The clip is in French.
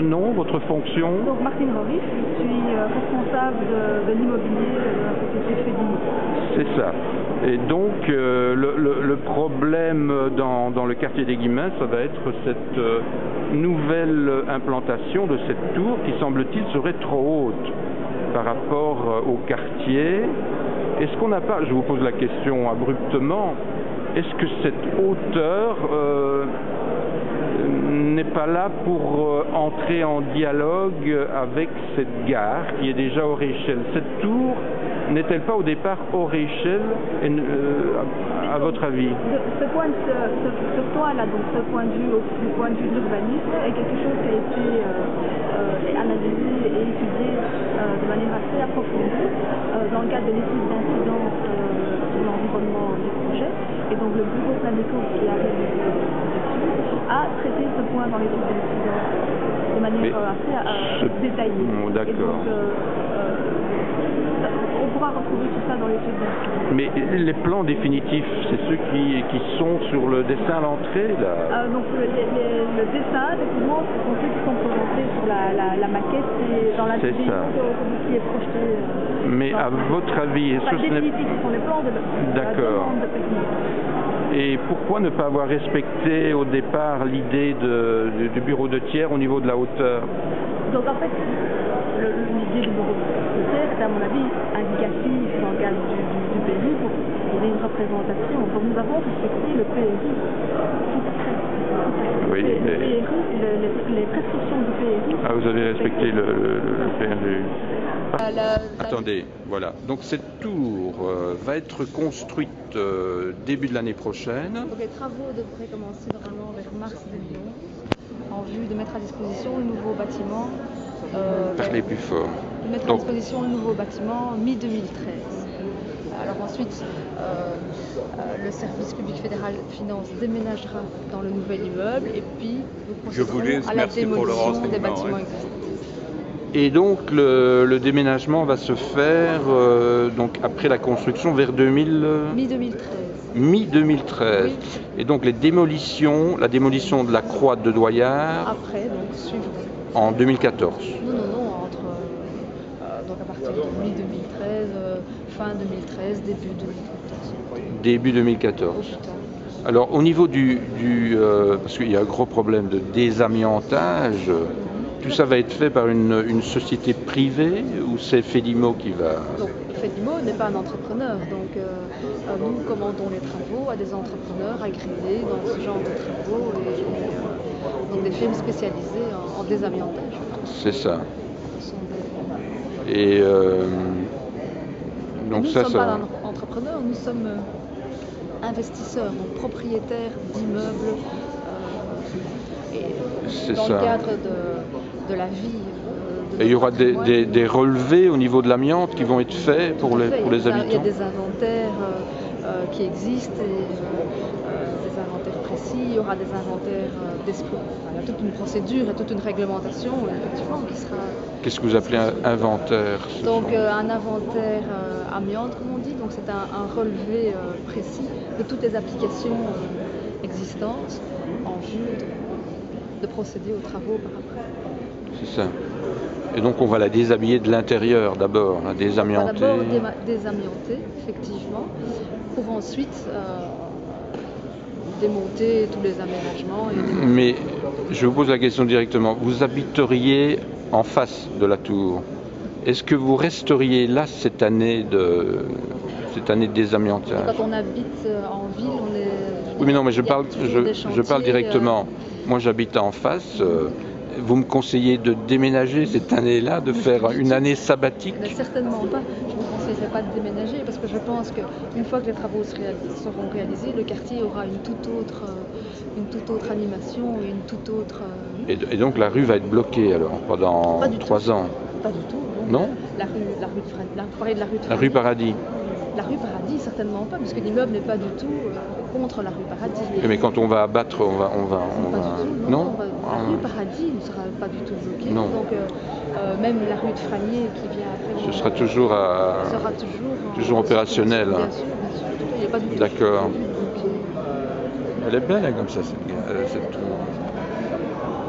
nom, votre fonction? Donc Martine Maurice, je suis responsable de l'immobilier de la société Fédimo. C'est ça. Et donc le problème dans le quartier des Guillemins, ça va être cette nouvelle implantation de cette tour qui, semble-t-il, serait trop haute par rapport au quartier. Est-ce qu'on n'a pas, je vous pose la question abruptement, est-ce que cette hauteur n'est pas là pour entrer en dialogue avec cette gare qui est déjà hors échelle? Cette tour n'est-elle pas au départ hors échelle, à votre avis? Ce point-là, donc ce point de vue, du point de vue de l'urbanisme, est quelque chose qui a été analysé et étudié de manière assez approfondie dans le cadre de l'étude d'incidence sur l'environnement du projet. Et donc le bureau Planéco qui a réalisé a traité ce point dans l'étude d'incidence de manière assez détaillée. D'accord. On pourra retrouver tout ça dans l'étude d'incidence. Mais les plans définitifs, c'est ceux qui sont sur le dessin à l'entrée là? Donc le dessin, effectivement, ce sont ceux qui sont présentés sur la maquette et dans la vidéo qui est projetée. Mais à votre avis, est-ce que ce n'est pas... Ce sont les plans de la demande de Fédimo. Et pourquoi ne pas avoir respecté au départ l'idée du bureau de tiers au niveau de la hauteur? Donc en fait, l'idée du bureau de tiers est à mon avis indicative dans le cadre du PRU pour une représentation. Donc nous avons respecté le PRU tout à fait. Oui, les prescriptions du PRU. Ah, vous avez respecté le PRU. Attendez, voilà. Donc cette tour va être construite début de l'année prochaine. Donc les travaux devraient commencer normalement vers mars 2011 en vue de mettre à disposition le nouveau bâtiment. Parlez plus fort. De mettre à disposition le nouveau bâtiment mi-2013. Alors ensuite, le service public fédéral finance déménagera dans le nouvel immeuble et puis nous procéderons à la démolition des bâtiments existants. Et donc le déménagement va se faire donc après la construction vers mi-2013. Mi-2013. Oui. Et donc la démolition de la croix de Doyard. Après, donc suivant. En 2014. Non, donc à partir de mi-2013, fin 2013, début 2014. Début 2014. Alors au niveau parce qu'il y a un gros problème de désamiantage. Tout ça va être fait par une société privée ou c'est Fédimo qui va... Donc Fédimo n'est pas un entrepreneur, donc nous commandons les travaux à des entrepreneurs agréés dans ce genre de travaux, donc des firmes spécialisées en désamiantage. C'est ça. Et donc nous ne sommes pas entrepreneurs, nous sommes investisseurs, donc propriétaires d'immeubles. Dans le cadre de la vie. Et il y aura des relevés au niveau de l'amiante qui vont être faits pour les habitants? Il y a des inventaires qui existent, des inventaires précis, il y aura des inventaires d'esprit. Il y a toute une procédure et toute une réglementation, effectivement, qui sera... Qu'est-ce que vous appelez un inventaire? Donc un inventaire amiante, comme on dit, donc c'est un relevé précis de toutes les applications existantes en vue de procéder aux travaux par après. C'est ça. Et donc on va la déshabiller de l'intérieur d'abord, la désamianter. On va d'abord désamianter, effectivement, pour ensuite démonter tous les aménagements. Mais je vous pose la question directement. Vous habiteriez en face de la tour. Est-ce que vous resteriez là cette année de désamiantage? Quand on habite en ville, on est... Oui, mais non, mais je parle directement. Moi, j'habite en face. Vous me conseillez de déménager cette année-là, de faire une année sabbatique? Mais certainement pas. Je ne vous conseillerais pas de déménager parce que je pense qu'une fois que les travaux seront réalisés, le quartier aura une toute autre animation et une toute autre... Et donc la rue va être bloquée alors pendant 3 ans? Pas du tout. Non? La rue de la rue Paradis. La rue Paradis, certainement pas, parce que l'immeuble n'est pas du tout contre la rue Paradis. Mais quand on va abattre, on va... Non, la rue Paradis ne sera pas du tout bloquée. Non. Donc même la rue de Franier qui vient après... Ce sera toujours opérationnel. Bien sûr. Il n'y a pas du tout... D'accord. Elle est belle hein, comme ça, cette tour.